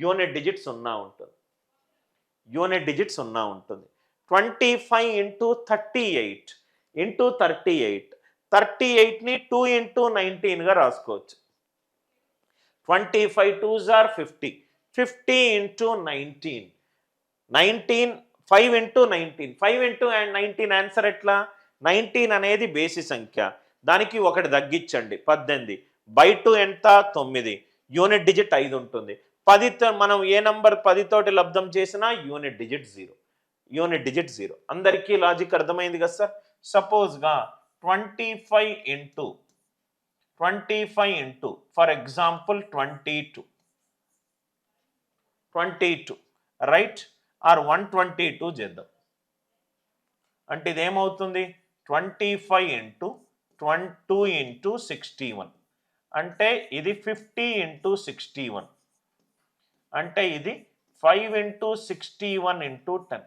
Unit digit 0 ఉంటుంది. Unit digit 0 ఉంటుంది. 25 into 38 into 38, 38ని 2 into 19గా రాసుకోవచ్చు. 25 2s are 50, 50 into 19, 19 5 into 19, 5 into 19 answer ఎట్లా? 19 అనేది బేసి సంఖ్య, దానికి ఒకటి తగ్గించండి 18, బై 2 ఎంత? 9, యూనిట్ డిజిట్ 5 ఉంటుంది. 10తో మనం ఏ నంబర్ 10 తోటి లబ్ధం చేసినా యూనిట్ డిజిట్ 0, యూనిట్ డిజిట్ 0. అందరికీ లాజిక్ అర్థమైంది కదా సార్? సపోజ్గా 25 into for example 22 right, or 122 చేద్దాం. అంటే ఇదేమవుతుంది? 25 ఇంటూ 2 ఇంటూ 61, అంటే ఇది 50 ఇంటూ 61, అంటే ఇది 5 ఇంటూ 61 ఇంటూ 10.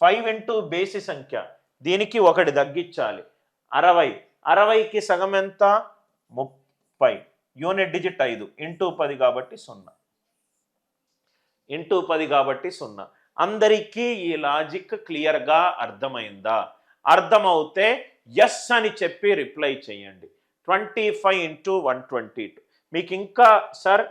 5 ఇంటూ బేసి సంఖ్య, దీనికి ఒకటి తగ్గించాలి 60, 60కి సగం ఎంత? 30, యూనిట్ డిజిట్ 5 ఇంటూ 10 కాబట్టి 0, ఇంటూ 10 కాబట్టి 0. అందరికీ ఈ లాజిక్ క్లియర్గా అర్థమైందా? అర్థమవుతే ఎస్ అని చెప్పి రిప్లై చేయండి. 25 ఇంటూ 122. మీకు ఇంకా సార్